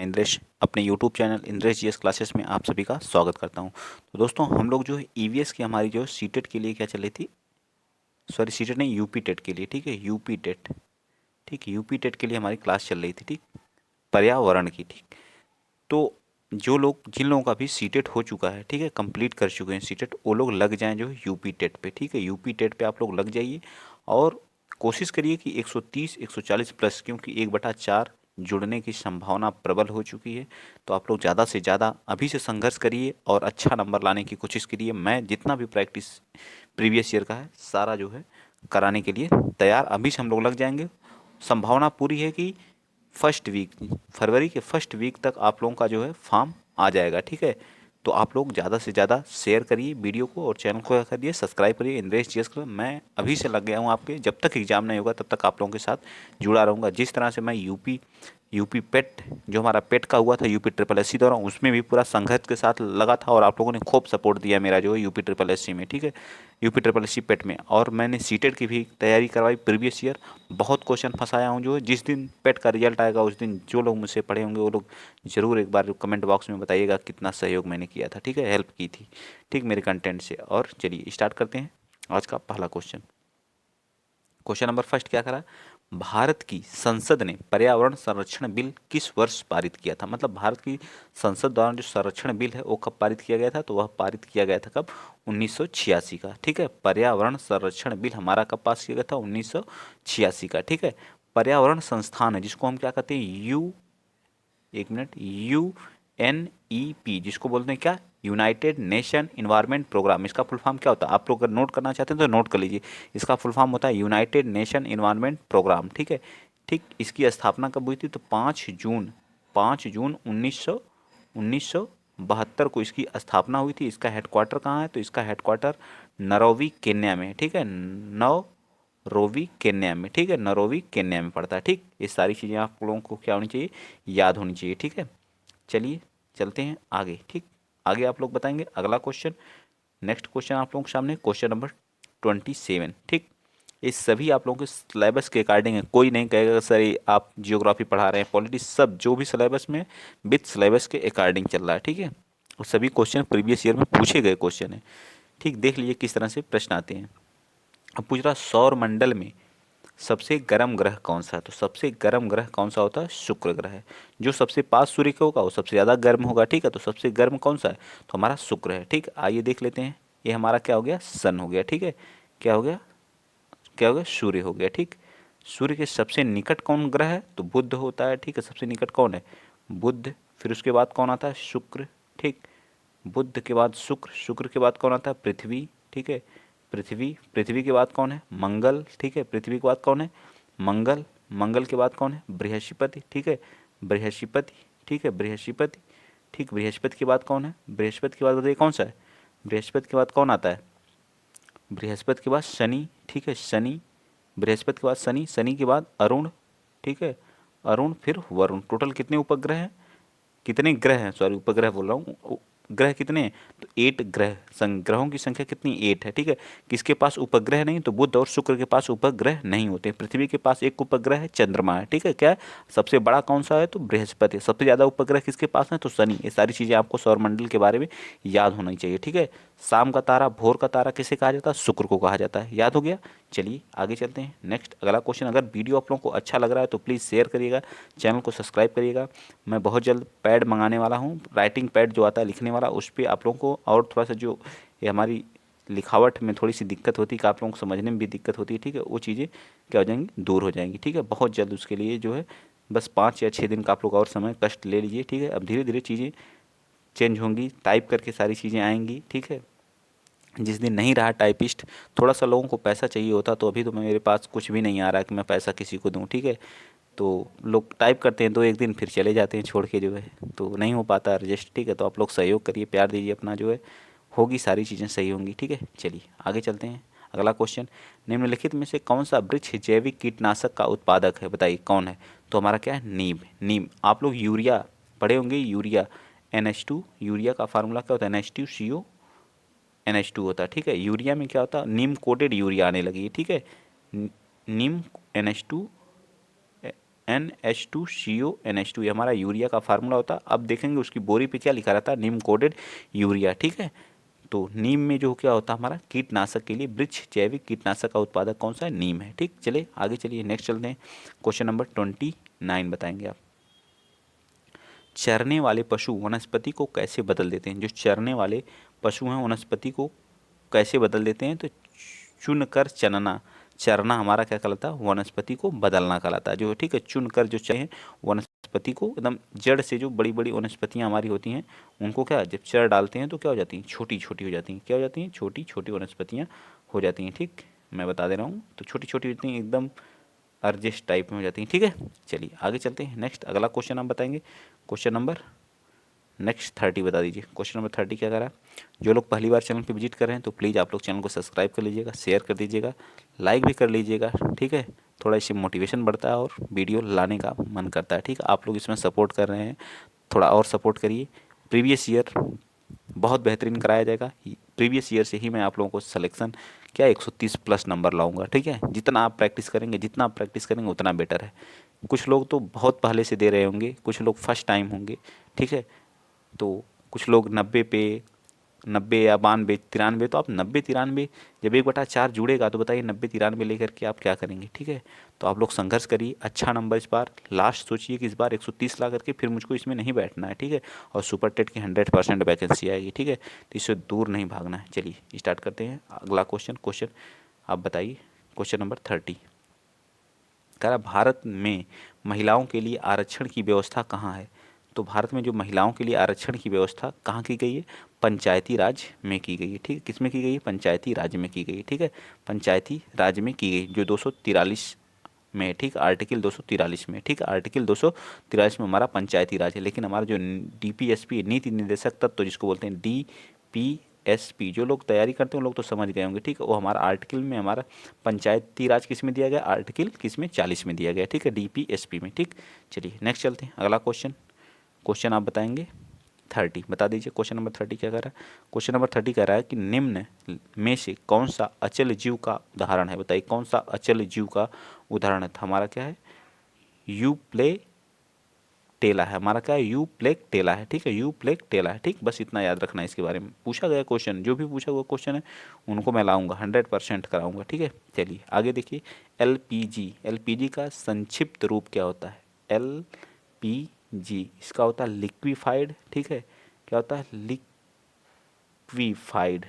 इंद्रेश अपने YouTube channel Indresh GS classes में आप सभी का स्वागत करता हूं। तो दोस्तों हम लोग जो है ईवीएस की हमारी जो सीटेट के लिए क्या चल रही थी, सॉरी सीटेट नहीं यूपी टेट के लिए, ठीक है यूपी टेट, ठीक है यूपी टेट के लिए हमारी क्लास चल रही थी, ठीक, पर्यावरण की, ठीक। तो जो लोग जिन लोगों का भी सीटेट हो चुका है, ठीक है, कंप्लीट कर चुके हैं सीटेट, वो लोग लग जाएं जो है यूपी टेट पे, ठीक है यूपी टेट पे आप लोग लग जाइए और कोशिश करिए कि 130 140 प्लस, क्योंकि 1/4 जुड़ने की संभावना प्रबल हो चुकी है। तो आप लोग ज़्यादा से ज़्यादा अभी से संघर्ष करिए और अच्छा नंबर लाने की कोशिश करिए। मैं जितना भी प्रैक्टिस प्रीवियस ईयर का है सारा जो है कराने के लिए तैयार, अभी से हम लोग लग जाएंगे। संभावना पूरी है कि फर्स्ट वीक, फरवरी के फर्स्ट वीक तक आप लोगों का जो है फॉर्म आ जाएगा, ठीक है। तो आप लोग ज़्यादा से ज़्यादा शेयर करिए वीडियो को और चैनल को क्या करिए, सब्सक्राइब करिए इंद्रेश जीएस क्लब। मैं अभी से लग गया हूँ आपके, जब तक एग्ज़ाम नहीं होगा तब तक आप लोगों के साथ जुड़ा रहूँगा। जिस तरह से मैं यूपी पेट, जो हमारा पेट का हुआ था यूपी ट्रिपल एस सी द्वारा, उसमें भी पूरा संघर्ष के साथ लगा था और आप लोगों ने खूब सपोर्ट दिया मेरा जो है यूपी ट्रिपल एस सी में, ठीक है यूपी ट्रिपल एस सी पेट में। और मैंने सीटेट की भी तैयारी करवाई प्रीवियस ईयर, बहुत क्वेश्चन फंसाया हूँ। जो है जिस दिन पेट का रिजल्ट आएगा उस दिन जो लोग मुझसे पढ़े होंगे वो लोग ज़रूर एक बार कमेंट बॉक्स में बताइएगा कितना सहयोग मैंने किया था, ठीक है, हेल्प की थी, ठीक, मेरे कंटेंट से। और चलिए स्टार्ट करते हैं आज का पहला क्वेश्चन। क्वेश्चन नंबर फर्स्ट क्या करा, भारत की संसद ने पर्यावरण संरक्षण बिल किस वर्ष पारित किया था। मतलब भारत की संसद द्वारा जो संरक्षण बिल है वो कब पारित किया गया था, तो वह पारित किया गया था कब, 1986 का, ठीक है। पर्यावरण संरक्षण बिल हमारा कब पास किया गया था, 1986 का, ठीक है। पर्यावरण संस्थान है जिसको हम क्या कहते हैं, एक मिनट, UNEP, जिसको बोलते हैं क्या, यूनाइटेड नेशन इन्वायरमेंट प्रोग्राम। इसका फुल फॉर्म क्या होता है, आप लोग अगर नोट करना चाहते हैं तो नोट कर लीजिए। इसका फुल फॉर्म होता है यूनाइटेड नेशन इन्वायरमेंट प्रोग्राम, ठीक है। ठीक, इसकी स्थापना कब हुई थी, तो 5 जून 1972 को इसकी स्थापना हुई थी। इसका हेडक्वार्टर कहाँ है, तो इसका हेडक्वार्टर नरोवी केन्या में है, ठीक है, नरोवी केन्या में, ठीक है, नरोवी केन्या में पड़ता है, ठीक। ये सारी चीज़ें आप लोगों को क्या होनी चाहिए, याद होनी चाहिए, ठीक है। चलिए चलते हैं आगे, ठीक, आगे आप लोग बताएंगे अगला क्वेश्चन। नेक्स्ट क्वेश्चन आप लोगों के सामने क्वेश्चन नंबर 27, ठीक। ये सभी आप लोगों के सिलेबस के अकॉर्डिंग है, कोई नहीं कहेगा सर ये आप जियोग्राफी पढ़ा रहे हैं, पॉलिटिक्स, सब जो भी सिलेबस में विथ सिलेबस के अकॉर्डिंग चल रहा है, ठीक है। और सभी क्वेश्चन प्रीवियस ईयर में पूछे गए क्वेश्चन है, ठीक। देख लीजिए किस तरह से प्रश्न आते हैं। अब पूछ रहा सौर मंडल में सबसे गर्म ग्रह कौन सा है, तो सबसे गर्म ग्रह कौन सा होता है, शुक्र ग्रह है। जो सबसे पास सूर्य के होगा वो सबसे ज़्यादा गर्म होगा, ठीक है। तो सबसे गर्म कौन सा है, तो हमारा शुक्र है, ठीक। आइए देख लेते हैं, ये हमारा क्या हो गया, सन हो गया, ठीक है। क्या हो गया, क्या हो गया, सूर्य हो गया, ठीक। सूर्य के सबसे निकट कौन ग्रह है, तो बुध होता है, ठीक है। सबसे निकट कौन है, बुध। फिर उसके बाद कौन आता है, शुक्र, ठीक। बुध के बाद शुक्र, शुक्र के बाद कौन आता है, पृथ्वी, ठीक है। पृथ्वी, पृथ्वी के बाद कौन है, मंगल, ठीक है। पृथ्वी के बाद कौन है, मंगल। मंगल के बाद कौन है, बृहस्पति, ठीक है। बृहस्पति, ठीक है, बृहस्पति, ठीक। बृहस्पति के बाद कौन है, बृहस्पति के बाद बताइए कौन सा है, बृहस्पति के बाद कौन आता है, बृहस्पति के बाद शनि, ठीक है, शनि। बृहस्पति के बाद शनि, शनि के बाद अरुण, ठीक है, अरुण, फिर वरुण। टोटल कितने उपग्रह हैं, कितने ग्रह हैं, सॉरी उपग्रह बोल रहा हूँ, ग्रह कितने हैं, तो 8 ग्रह, ग्रहों की संख्या कितनी, 8 है, ठीक है। किसके पास उपग्रह नहीं, तो बुध और शुक्र के पास उपग्रह नहीं होते। पृथ्वी के पास एक उपग्रह है, चंद्रमा है, ठीक है। क्या है? सबसे बड़ा कौन सा है, तो बृहस्पति। सबसे ज़्यादा उपग्रह किसके पास है, तो शनि। ये सारी चीज़ें आपको सौरमंडल के बारे में याद होनी चाहिए, ठीक है। शाम का तारा, भोर का तारा किसे कहा जाता है, शुक्र को कहा जाता है, याद हो गया। चलिए आगे चलते हैं, नेक्स्ट अगला क्वेश्चन। अगर वीडियो आप लोगों को अच्छा लग रहा है तो प्लीज़ शेयर करिएगा, चैनल को सब्सक्राइब करिएगा। मैं बहुत जल्द पैड मंगाने वाला हूँ, राइटिंग पैड जो आता है लिखने वाला, उस पर आप लोगों को और थोड़ा सा जो ये हमारी लिखावट में थोड़ी सी दिक्कत होती है कि आप लोगों को समझने में भी दिक्कत होती है, ठीक है, वो चीज़ें क्या हो जाएंगी, दूर हो जाएंगी, ठीक है। बहुत जल्द उसके लिए जो है बस 5 या 6 दिन का आप लोग और समय कष्ट ले लीजिए, ठीक है। अब धीरे धीरे चीज़ें चेंज होंगी, टाइप करके सारी चीज़ें आएंगी, ठीक है। जिस दिन नहीं रहा टाइपिस्ट, थोड़ा सा लोगों को पैसा चाहिए होता, तो अभी तो मेरे पास कुछ भी नहीं आ रहा है कि मैं पैसा किसी को दूं, ठीक है। तो लोग टाइप करते हैं 2 1 दिन फिर चले जाते हैं छोड़ के जो है, तो नहीं हो पाता एडजस्ट, ठीक है। तो आप लोग सहयोग करिए, प्यार दीजिए अपना जो है, होगी सारी चीज़ें सही होंगी, ठीक है। चलिए आगे चलते हैं, अगला क्वेश्चन। निम्नलिखित में से कौन सा वृक्ष जैविक कीटनाशक का उत्पादक है, बताइए कौन है, तो हमारा क्या है, नीम। नीम, आप लोग यूरिया पढ़े होंगे, यूरिया, NH2, यूरिया का फार्मूला क्या होता है, NH2CO NH2 होता है, ठीक है। यूरिया में क्या होता है, नीम कोटेड यूरिया आने लगी है, ठीक है। नीम NH2 NH2CO NH2, ये हमारा यूरिया का फार्मूला होता है। अब देखेंगे उसकी बोरी पे क्या लिखा रहता है, नीम कोटेड यूरिया, ठीक है। तो नीम में जो क्या होता है हमारा कीटनाशक के लिए वृक्ष जैविक कीटनाशक का उत्पादक कौन सा है, नीम है, ठीक। चलिए आगे चलिए नेक्स्ट चलते हैं। क्वेश्चन नंबर 29 बताएंगे आप। चरने वाले पशु वनस्पति को कैसे बदल देते हैं। जो चरने वाले पशु हैं वनस्पति को कैसे बदल देते हैं, तो चुनकर चनना, चरना हमारा क्या कहलाता है, वनस्पति को बदलना कहलाता है। जो ठीक है, चुनकर जो चाहे वनस्पति को एकदम जड़ से, जो बड़ी बड़ी वनस्पतियां हमारी होती हैं उनको क्या जब चर डालते हैं तो क्या हो जाती हैं, छोटी छोटी हो जाती हैं। क्या हो जाती हैं, छोटी छोटी वनस्पतियां हो जाती हैं, ठीक। मैं बता दे रहा हूँ, तो छोटी छोटी होती हैं, एकदम अर्जेस्ट टाइप में हो जाती हैं, ठीक है। चलिए आगे चलते हैं। नेक्स्ट अगला क्वेश्चन हम बताएंगे। क्वेश्चन नंबर नेक्स्ट 30 बता दीजिए। क्वेश्चन नंबर 30 क्या करा, जो लोग पहली बार चैनल पे विजिट कर रहे हैं तो प्लीज़ आप लोग चैनल को सब्सक्राइब कर लीजिएगा, शेयर कर दीजिएगा, लाइक भी कर लीजिएगा, ठीक है। थोड़ा इससे मोटिवेशन बढ़ता है और वीडियो लाने का मन करता है, ठीक है। आप लोग इसमें सपोर्ट कर रहे हैं, थोड़ा और सपोर्ट करिए। प्रीवियस ईयर बहुत बेहतरीन कराया जाएगा। प्रीवियस ईयर से ही मैं आप लोगों को सिलेक्शन क्या 130 प्लस नंबर लाऊंगा, ठीक है। जितना आप प्रैक्टिस करेंगे, जितना आप प्रैक्टिस करेंगे उतना बेटर है। कुछ लोग तो बहुत पहले से दे रहे होंगे, कुछ लोग फर्स्ट टाइम होंगे, ठीक है। तो कुछ लोग 90 पे, 90 या 92 93, तो आप 90 93 जब 1/4 जुड़ेगा तो बताइए 90 93 लेकर के आप क्या करेंगे, ठीक है। तो आप लोग संघर्ष करिए, अच्छा नंबर इस बार लास्ट सोचिए कि इस बार 130 ला करके फिर मुझको इसमें नहीं बैठना है, ठीक है। और सुपर टेट की 100% वैकेंसी आएगी, ठीक है। तो इससे दूर नहीं भागना है। चलिए स्टार्ट करते हैं अगला क्वेश्चन आप बताइए। क्वेश्चन नंबर 30 कह रहा भारत में महिलाओं के लिए आरक्षण की व्यवस्था कहाँ है। तो भारत में जो महिलाओं के लिए आरक्षण की व्यवस्था कहाँ की गई है, पंचायती राज में की गई है, ठीक है। किस में की गई है, पंचायती राज में की गई है, ठीक है। पंचायती राज में की गई, जो 243 में, ठीक, आर्टिकल 243 में, ठीक। आर्टिकल 243 में हमारा पंचायती राज है। लेकिन हमारा जो DPSP नीति निर्देशक तत्व जिसको बोलते हैं DPSP, जो लोग तैयारी करते हैं उन लोग तो समझ गए होंगे, ठीक है। वो हमारा आर्टिकल में हमारा पंचायती राज किस में दिया गया, आर्टिकल किस में 40 में दिया गया, ठीक है, DPSP में, ठीक। चलिए नेक्स्ट चलते हैं अगला क्वेश्चन आप बताएंगे 30 बता दीजिए। क्वेश्चन नंबर 30 क्या कह रहा है, क्वेश्चन नंबर 30 कह रहा है कि निम्न में से कौन सा अचल जीव का उदाहरण है। बताइए कौन सा अचल जीव का उदाहरण है। तो हमारा क्या है, यूप्लेटेला है, हमारा क्या है, यूप्लेटेला है, ठीक है। यूप्लेटेला है, ठीक। बस इतना याद रखना है इसके बारे में। पूछा गया क्वेश्चन, जो भी पूछा हुआ क्वेश्चन है उनको मैं लाऊंगा, 100% कराऊंगा, ठीक है। चलिए आगे देखिए। LPG का संक्षिप्त रूप क्या होता है। LPG इसका होता है लिक्विफाइड, ठीक है। क्या होता है, लिक्विफाइड,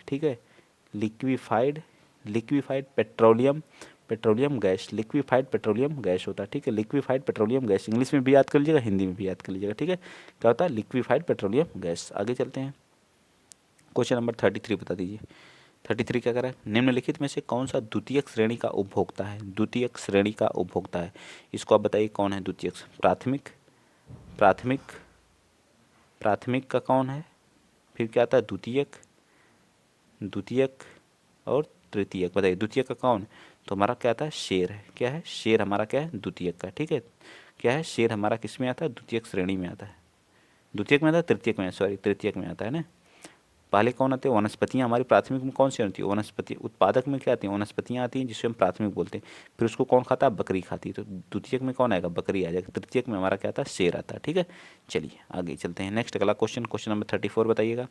ठीक है। Liquefied liquefied petroleum gas, liquefied petroleum gas होता है, ठीक है। लिक्विफाइड पेट्रोलियम गैस इंग्लिश में भी याद कर लीजिएगा, हिंदी में भी याद कर लीजिएगा, ठीक है। क्या होता है, लिक्विफाइड पेट्रोलियम गैस। आगे चलते हैं। क्वेश्चन नंबर 33 बता दीजिए। 33 क्या करा है, निम्नलिखित में से कौन सा द्वितीयक श्रेणी का उपभोक्ता है। द्वितीयक श्रेणी का उपभोक्ता है, इसको आप बताइए कौन है द्वितीयक। प्राथमिक प्राथमिक प्राथमिक का कौन है, फिर क्या आता है द्वितीयक, द्वितीयक और तृतीयक। बताइए द्वितीयक का कौन है, तो हमारा क्या आता है, शेर है। क्या है, शेर हमारा क्या है, द्वितीयक का, ठीक है। क्या है, शेर हमारा किस में आता है, द्वितीयक श्रेणी में आता है। द्वितीयक में आता है, तृतीयक में, सॉरी तृतीयक में आता है ना। पहले कौन आते हैं, वनस्पतियाँ हमारी प्राथमिक में कौन सी होती है, वनस्पति। उत्पादक में क्या आती है, वनस्पतियाँ आती हैं जिसे हम प्राथमिक बोलते हैं। फिर उसको कौन खाता है, बकरी खाती है। तो द्वितीयक में कौन आएगा, बकरी आ जाएगा। तृतीयक में हमारा क्या आता है, शेर आता है, ठीक है। चलिए आगे चलते हैं। नेक्स्ट अगला क्वेश्चन नंबर 34 बताइएगा।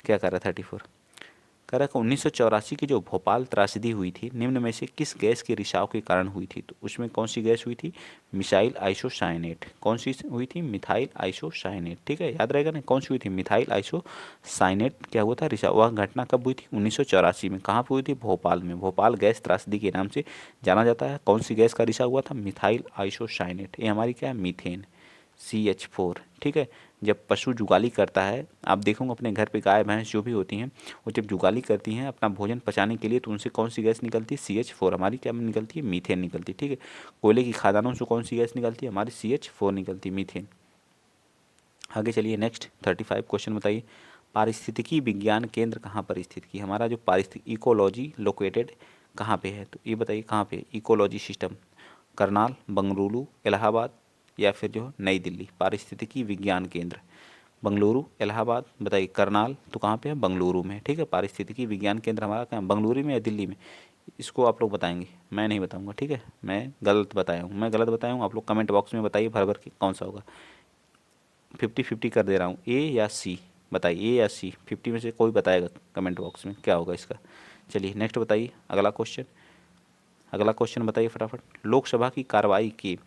क्या कर रहा है 34, कह रहा है कि 1984 की जो भोपाल त्रासदी हुई थी निम्न में से किस गैस के रिसाव के कारण हुई थी। तो उसमें कौन सी गैस हुई थी, मिसाइल आइसोसाइनेट। कौन सी हुई थी, मिथाइल आइसोसाइनेट, ठीक है। याद रहेगा ना, कौन सी हुई थी, मिथाइल आइसोसाइनेट। क्या हुआ था रिसाव, वह घटना कब हुई थी, 1984 में। कहाँ पर हुई थी, भोपाल में। भोपाल गैस त्रासदी के नाम से जाना जाता है। कौन सी गैस का रिसाव हुआ था, मिथाइल आइसोसाइनेट। ये हमारी क्या है, मीथेन, CH4, ठीक है। जब पशु जुगाली करता है, आप देखोगे अपने घर पे गाय भैंस जो भी होती हैं वो जब जुगाली करती हैं अपना भोजन पचाने के लिए, तो उनसे कौन सी गैस निकलती है, CH4। हमारी क्या निकलती है, मीथेन निकलती है, ठीक है। कोयले की खादानों से कौन सी गैस निकलती है, हमारी CH4 निकलती है, मीथेन। आगे चलिए नेक्स्ट 35 क्वेश्चन बताइए। पारिस्थितिकी विज्ञान केंद्र कहाँ पर स्थित की, हमारा जो पारिस्थितिक इकोलॉजी लोकेटेड कहाँ पे है। तो ये बताइए कहाँ पे, इकोलॉजी सिस्टम, करनाल, बंगलुरु, इलाहाबाद या फिर जो नई दिल्ली। पारिस्थितिकी विज्ञान केंद्र बंगलुरु, इलाहाबाद, बताइए करनाल तो कहाँ पे है, बंगलुरु में, ठीक है। पारिस्थितिकी विज्ञान केंद्र हमारा कहाँ, बंगलुरु में या दिल्ली में। इसको आप लोग बताएंगे, मैं नहीं बताऊंगा, ठीक है। मैं गलत बताया हूँ, मैं गलत बताया हूँ, आप लोग कमेंट बॉक्स में बताइए भर भर के कौन सा होगा। 50-50 कर दे रहा हूँ, ए या सी, बताइए ए या सी, 50 में से कोई बताएगा कमेंट बॉक्स में क्या होगा इसका। चलिए नेक्स्ट बताइए, अगला क्वेश्चन, अगला क्वेश्चन बताइए फटाफट। लोकसभा की कार्रवाई के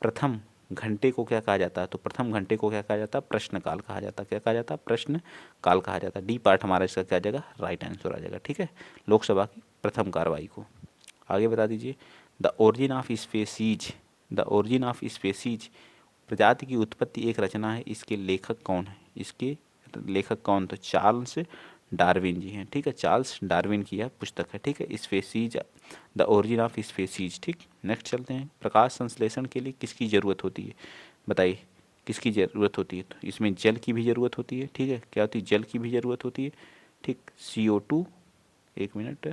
प्रथम घंटे को क्या कहा जाता है? तो प्रथम घंटे को क्या कहा जाता है? प्रश्नकाल कहा जाता है। क्या कहा जाता है? प्रश्नकाल कहा जाता है। डी पार्ट हमारा इसका क्या आ जाएगा? राइट आंसर आ जाएगा, ठीक है। लोकसभा की प्रथम कार्रवाई को। आगे बता दीजिए, the origin of species, the origin of species, प्रजाति की उत्पत्ति एक रचना है, इसके लेखक कौन है? इसके लेखक कौन? तो चार्ल्स डार्विन जी हैं, ठीक है। चार्ल्स डार्विन की यह पुस्तक है, ठीक है, species, the origin of species, ठीक। नेक्स्ट चलते हैं, प्रकाश संश्लेषण के लिए किसकी ज़रूरत होती है? बताइए किसकी ज़रूरत होती है? तो इसमें जल की भी ज़रूरत होती है, ठीक है। क्या होती है? जल की भी ज़रूरत होती है, ठीक। CO2, एक मिनट,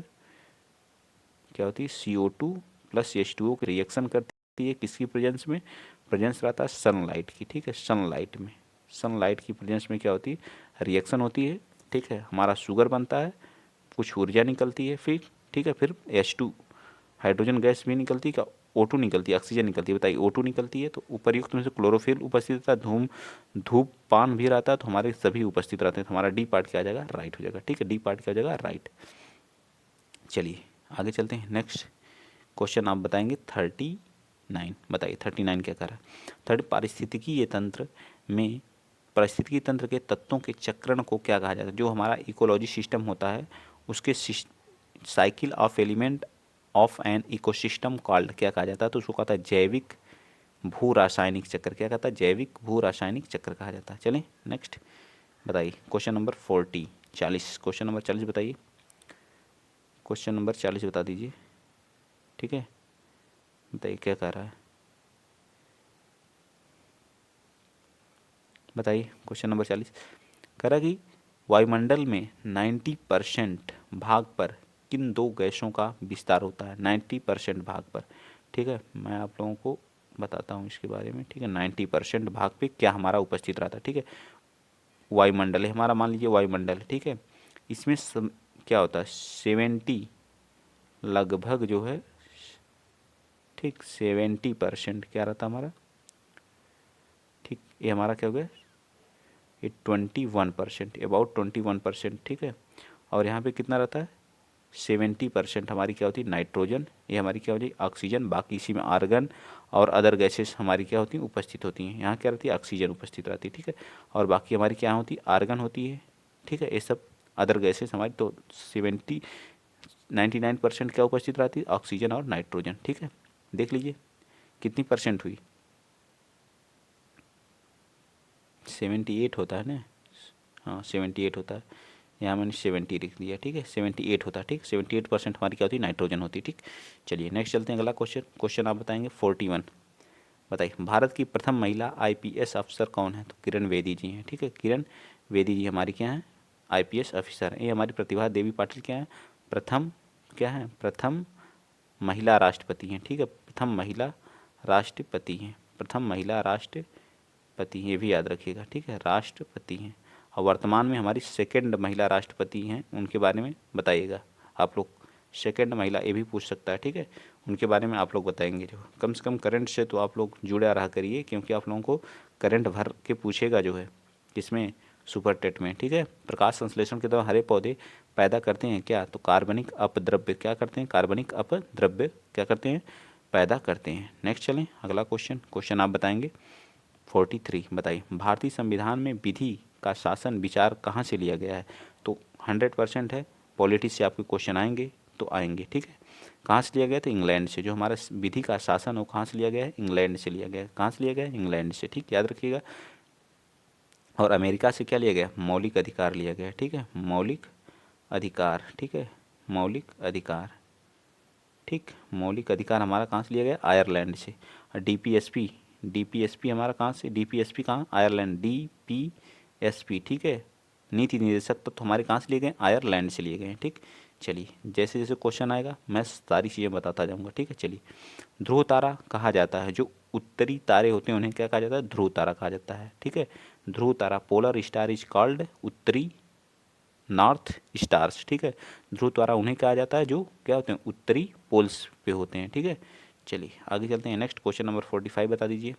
क्या होती है? CO2 प्लस H2O की रिएक्शन करती है, किसकी प्रेजेंस में? प्रेजेंस रहता है सनलाइट की, ठीक है। सनलाइट में, सनलाइट की प्रेजेंस में क्या होती है? रिएक्शन होती है, ठीक है। हमारा शुगर बनता है, कुछ ऊर्जा निकलती है फिर, ठीक है। फिर H2 हाइड्रोजन गैस भी निकलती है, क्या O2 निकलती है, ऑक्सीजन निकलती है? बताइए O2 निकलती है, तो उपर्युक्त में से क्लोरोफिल उपस्थित रहता है, धूमपान भी रहता है, तो हमारे सभी उपस्थित रहते हैं, तो हमारा डी पार्ट क्या आ जाएगा? राइट हो जाएगा, ठीक है। डी पार्ट क्या हो जाएगा? राइट। चलिए आगे चलते हैं, नेक्स्ट क्वेश्चन आप बताएंगे 39। बताइए 39 क्या कर रहा है? थर्ड, पारिस्थितिकीय तंत्र में पारिस्थितिकी तंत्र के तत्वों के चक्रण को क्या कहा जाता है? जो हमारा इकोलॉजी सिस्टम होता है उसके cycle of element of an ecosystem called क्या कहा जाता है? तो उसको कहता है जैविक भू रासायनिक चक्र। क्या कहता है? जैविक भू रासायनिक चक्र कहा जाता है। चलें नेक्स्ट बताइए, क्वेश्चन नंबर 40 क्वेश्चन नंबर 40 बताइए, क्वेश्चन नंबर 40 बता दीजिए, ठीक है। बताइए क्या कह रहा है, बताइए। क्वेश्चन नंबर 40 कह रहा है कि वायुमंडल में 90% भाग पर किन दो गैसों का विस्तार होता है? 90% भाग पर, ठीक है। मैं आप लोगों को बताता हूँ इसके बारे में, ठीक है। 90% भाग पे क्या हमारा उपस्थित रहता है, ठीक है। वायुमंडल है हमारा, मान लीजिए वायुमंडल है, ठीक है। इसमें क्या होता है? 70 लगभग जो है, ठीक, 70% क्या रहता है हमारा, ठीक। ये हमारा क्या हो गया? ये 21%, अबाउट 21%, ठीक है। और यहाँ पे कितना रहता है? 70% हमारी क्या होती है? नाइट्रोजन। ये हमारी क्या होती है? ऑक्सीजन। बाकी इसी में आर्गन और अदर गैसेस हमारी क्या होती हैं? उपस्थित होती हैं। यहाँ क्या रहती है? ऑक्सीजन उपस्थित रहती है, ठीक है। और बाकी हमारी क्या होती है? आर्गन होती है, ठीक है। ये सब अदर गैसेस हमारी, तो 99% क्या उपस्थित रहती है? ऑक्सीजन और नाइट्रोजन, ठीक है। देख लीजिए कितनी परसेंट हुई? 78 होता है ना, हाँ 78 होता है। यहाँ मैंने 70 लिख दिया, ठीक है। 78 होता है, ठीक। 78% हमारी क्या होती है? नाइट्रोजन होती है, ठीक। चलिए नेक्स्ट चलते हैं, अगला क्वेश्चन, क्वेश्चन आप बताएंगे 41। बताइए भारत की प्रथम महिला IPS अफसर कौन है? तो किरण बेदी जी हैं, ठीक है। किरण बेदी जी हमारी क्या है? IPS अफसर हैं। ये हमारी प्रतिभा देवी पाटिल क्या है? प्रथम क्या है? प्रथम महिला राष्ट्रपति हैं, ठीक है। प्रथम महिला राष्ट्रपति हैं, प्रथम महिला राष्ट्रपति, ये भी याद रखिएगा, ठीक है। राष्ट्रपति हैं। और वर्तमान में हमारी सेकंड महिला राष्ट्रपति हैं, उनके बारे में बताइएगा आप लोग। सेकंड महिला ये भी पूछ सकता है, ठीक है। उनके बारे में आप लोग बताएंगे, जो कम से कम करंट से तो आप लोग जुड़े रहा करिए, क्योंकि आप लोगों को करंट भर के पूछेगा जो है, किसमें? सुपर टेट में, ठीक है। प्रकाश संश्लेषण के दौरान हरे पौधे पैदा करते हैं क्या? तो कार्बनिक अपद्रव्य क्या करते हैं? कार्बनिक अपद्रव्य क्या करते हैं? पैदा करते हैं। नेक्स्ट चलें, अगला क्वेश्चन, क्वेश्चन आप बताएंगे 43। बताइए भारतीय संविधान में विधि का शासन विचार कहाँ से लिया गया है? तो 100% है, पॉलिटिक्स से आपके क्वेश्चन आएंगे तो आएंगे, ठीक है। कहाँ से लिया गया? तो इंग्लैंड से। जो हमारा विधि का शासन हो कहाँ से लिया गया है? इंग्लैंड से लिया गया है। कहाँ से लिया गया है? इंग्लैंड से, ठीक, याद रखिएगा। और अमेरिका से क्या लिया गया? मौलिक अधिकार लिया गया, ठीक है। मौलिक अधिकार, ठीक है। मौलिक अधिकार, ठीक। मौलिक अधिकार हमारा कहाँ से लिया गया? आयरलैंड से। और डीपीएसपी हमारा कहाँ से? डीपीएसपी कहाँ? आयरलैंड, डीपीएसपी, ठीक है। नीति निर्देशक तत्व तो हमारे कहाँ से लिए गए? आयरलैंड से लिए गए हैं, ठीक। चलिए जैसे जैसे क्वेश्चन आएगा मैं सारी चीज़ें बताता जाऊँगा, ठीक है। चलिए ध्रुव तारा कहा जाता है, जो उत्तरी तारे होते हैं उन्हें क्या कहा जाता है? ध्रुव तारा कहा जाता है, ठीक है। ध्रुव तारा, पोलर स्टार इज कॉल्ड उत्तरी नॉर्थ स्टार्स, ठीक है। ध्रुव तारा उन्हें कहा जाता है जो क्या होते हैं, उत्तरी पोल्स पे होते हैं, ठीक है। चलिए आगे चलते हैं। नेक्स्ट क्वेश्चन नंबर 45 बता दीजिए।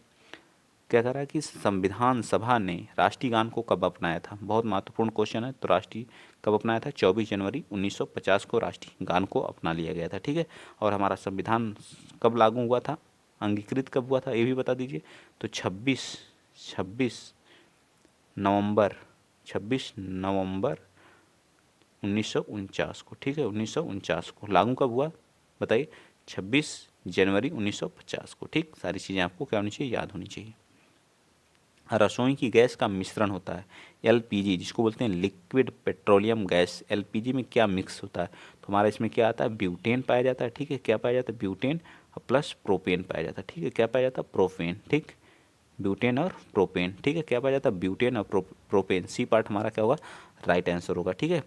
क्या कह रहा है कि संविधान सभा ने राष्ट्रीय गान को कब अपनाया था? बहुत महत्वपूर्ण क्वेश्चन है। तो राष्ट्रीय कब अपनाया था? 24 जनवरी 1950 को राष्ट्रीय गान को अपना लिया गया था, ठीक है। और हमारा संविधान कब लागू हुआ था, अंगीकृत कब हुआ था, ये भी बता दीजिए। तो 26 नवंबर 1949 को, ठीक है। 1949 को लागू कब हुआ बताइए? 26 जनवरी 1950 को, ठीक। सारी चीज़ें आपको क्या होनी चाहिए, याद होनी चाहिए। रसोई की गैस का मिश्रण होता है एलपीजी, जिसको बोलते हैं लिक्विड पेट्रोलियम गैस। एलपीजी में क्या मिक्स होता है? तो हमारा इसमें क्या आता है, ब्यूटेन पाया जाता है, ठीक है। क्या पाया जाता है? ब्यूटेन प्लस प्रोपेन पाया जाता है, ठीक है। क्या पाया जाता है? प्रोपेन, ठीक। ब्यूटेन और प्रोपेन, ठीक है। क्या पाया जाता है? ब्यूटेन और प्रोपेन। सी पार्ट हमारा क्या होगा, राइट आंसर होगा, ठीक है।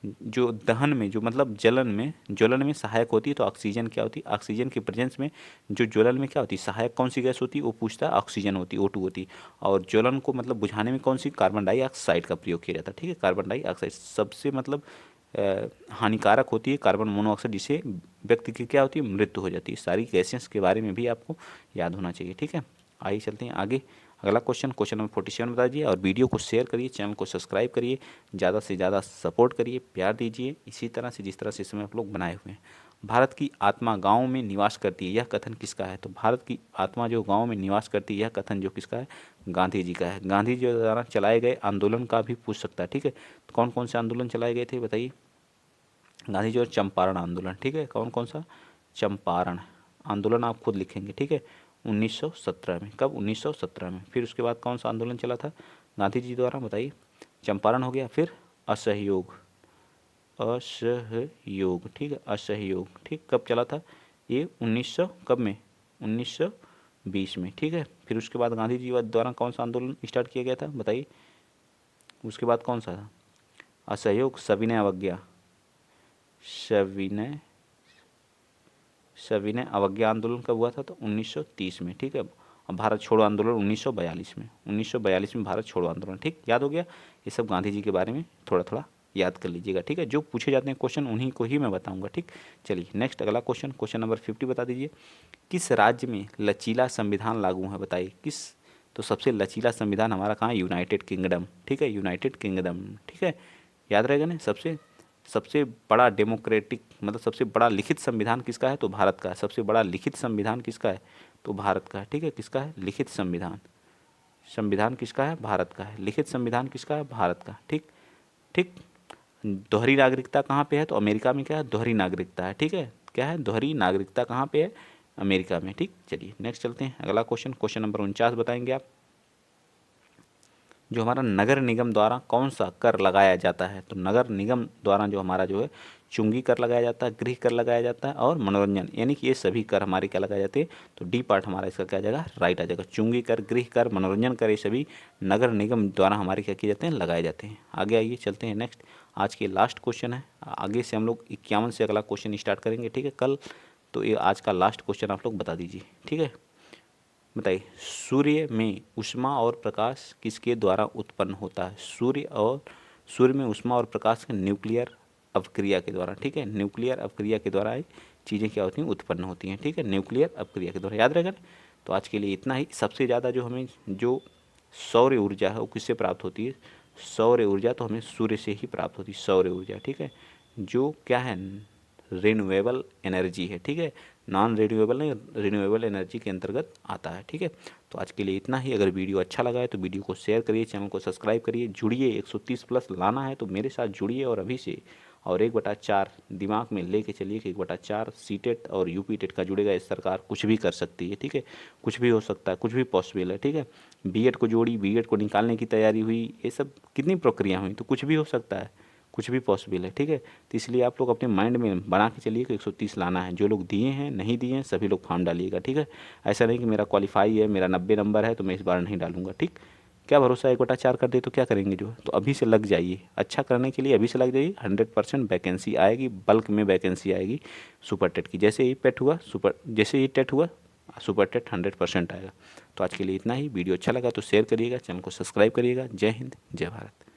जो दहन में, जो मतलब ज्वलन में सहायक होती है तो ऑक्सीजन क्या होती है? ऑक्सीजन के प्रेजेंस में जो ज्वलन में क्या होती है, सहायक कौन सी गैस होती है? वो पूछता है, ऑक्सीजन होती है, O2 होती है। और ज्वलन को मतलब बुझाने में कौन सी, कार्बन डाइऑक्साइड का प्रयोग किया जाता है, ठीक है। कार्बन डाइऑक्साइड सबसे मतलब हानिकारक होती है, कार्बन मोनोऑक्साइड, जिससे व्यक्ति की क्या होती है, मृत्यु हो जाती है। सारी गैसेस के बारे में भी आपको याद होना चाहिए, ठीक है। आइए चलते हैं आगे। अगला क्वेश्चन, क्वेश्चन नंबर 47 बता दीजिए। और वीडियो को शेयर करिए, चैनल को सब्सक्राइब करिए, ज़्यादा से ज़्यादा सपोर्ट करिए, प्यार दीजिए, इसी तरह से जिस तरह से इस समय आप लोग बनाए हुए हैं। भारत की आत्मा गाँव में निवास करती है, यह कथन किसका है? तो भारत की आत्मा जो गाँव में निवास करती है, यह कथन जो किसका है? गांधी जी का है। गांधी जी द्वारा चलाए गए आंदोलन का भी पूछ सकता है, ठीक है। तो कौन कौन से आंदोलन चलाए गए थे बताइए? गांधी जी और चंपारण आंदोलन, ठीक है। कौन कौन सा? चंपारण आंदोलन आप खुद लिखेंगे, ठीक है। 1917 में। कब? 1917 में। फिर उसके बाद कौन सा आंदोलन चला था गांधी जी द्वारा बताइए? चंपारण हो गया। फिर असहयोग, असहयोग, ठीक है। असहयोग, ठीक। कब चला था ये? 1900 कब में? 1920 में, ठीक है। फिर उसके बाद गांधी जी द्वारा कौन सा आंदोलन स्टार्ट किया गया था बताइए? उसके बाद कौन सा था? असहयोग, सविनय अवज्ञा, सविनय सविनय अवज्ञा आंदोलन कब हुआ था? तो 1930 में, ठीक है। और भारत छोड़ो आंदोलन 1942 में। 1942 में भारत छोड़ो आंदोलन, ठीक। याद हो गया? ये सब गांधी जी के बारे में थोड़ा थोड़ा याद कर लीजिएगा, ठीक है। जो पूछे जाते हैं क्वेश्चन उन्हीं को ही मैं बताऊंगा, ठीक। चलिए नेक्स्ट अगला क्वेश्चन, क्वेश्चन नंबर 50 बता दीजिए। किस राज्य में लचीला संविधान लागू है बताइए? किस? तो सबसे लचीला संविधान हमारा कहाँ है? यूनाइटेड किंगडम, ठीक है। यूनाइटेड किंगडम, ठीक है। याद रहेगा ना? सबसे सबसे बड़ा डेमोक्रेटिक मतलब सबसे बड़ा लिखित संविधान किसका है? तो भारत का है। सबसे बड़ा लिखित संविधान किसका है? तो भारत का है, ठीक है। किसका है? लिखित संविधान। संविधान किसका है? भारत का है। लिखित संविधान किसका है? भारत का, ठीक। ठीक। दोहरी नागरिकता कहाँ पे है? तो अमेरिका में क्या है? दोहरी नागरिकता है, ठीक है। क्या है? दोहरी नागरिकता कहाँ पे है? अमेरिका में, ठीक। चलिए नेक्स्ट चलते हैं। अगला क्वेश्चन, क्वेश्चन नंबर 49 बताएंगे आप। जो हमारा नगर निगम द्वारा कौन सा कर लगाया जाता है? तो नगर निगम द्वारा जो हमारा जो है चुंगी कर लगाया जाता है, गृह कर लगाया जाता है और मनोरंजन, यानी कि ये सभी कर हमारे क्या लगाए जाते हैं? तो डी पार्ट हमारा इसका क्या आ जाएगा? राइट आ जाएगा। चुंगी कर, गृह कर, मनोरंजन कर, ये सभी नगर निगम द्वारा हमारे क्या किए जाते हैं? लगाए जाते हैं। आगे आइए चलते हैं नेक्स्ट। आज के लास्ट क्वेश्चन है। आगे से हम लोग 51 से अगला क्वेश्चन स्टार्ट करेंगे, ठीक है, कल। तो ये आज का लास्ट क्वेश्चन आप लोग बता दीजिए, ठीक है। बताइए, सूर्य में ऊष्मा और प्रकाश किसके द्वारा उत्पन्न होता है? सूर्य में ऊष्मा और प्रकाश के न्यूक्लियर अपक्रिया के द्वारा, ठीक है। न्यूक्लियर अपक्रिया के द्वारा ये चीज़ें क्या होती हैं? उत्पन्न होती हैं, ठीक है। न्यूक्लियर अपक्रिया के द्वारा, याद रहेगा ना? तो आज के लिए इतना ही। सबसे ज़्यादा जो हमें जो सौर ऊर्जा है वो किससे प्राप्त होती है? सौर ऊर्जा तो हमें सूर्य से ही प्राप्त होती है, सौर ऊर्जा, ठीक है। जो क्या है? रिन्यूएबल एनर्जी है, ठीक है। नॉन रिन्यूएबल नहीं, रिन्यूएबल एनर्जी के अंतर्गत आता है, ठीक है। तो आज के लिए इतना ही। अगर वीडियो अच्छा लगा है तो वीडियो को शेयर करिए, चैनल को सब्सक्राइब करिए, जुड़िए। 130 प्लस लाना है तो मेरे साथ जुड़िए और अभी से। और 1/4 दिमाग में लेके चलिए कि 1/4 सीटेट और यूपी टेट का जुड़ेगा। इस सरकार कुछ भी कर सकती है, ठीक है। कुछ भी हो सकता है, कुछ भी पॉसिबल है, ठीक है। बीएड को जोड़ी, बीएड को निकालने की तैयारी हुई, ये सब कितनी प्रक्रिया हुई, तो कुछ भी हो सकता है, कुछ भी पॉसिबल है, ठीक है। तो इसलिए आप लोग अपने माइंड में बना के चलिए कि 130 लाना है। जो लोग दिए हैं, नहीं दिए हैं, सभी लोग फॉर्म डालिएगा, ठीक है। ऐसा नहीं कि मेरा क्वालिफाई है, मेरा 90 नंबर है तो मैं इस बार नहीं डालूंगा, ठीक। क्या भरोसा 1/4 कर दे तो क्या करेंगे जो है? तो अभी से लग जाइए, अच्छा करने के लिए अभी से लग जाइए। 100% वैकेंसी आएगी, बल्क में वैकेंसी आएगी सुपर टेट की। जैसे ही टेट हुआ सुपर टेट 100% आएगा। तो आज के लिए इतना ही। वीडियो अच्छा लगा तो शेयर करिएगा, चैनल को सब्सक्राइब करिएगा। जय हिंद, जय भारत।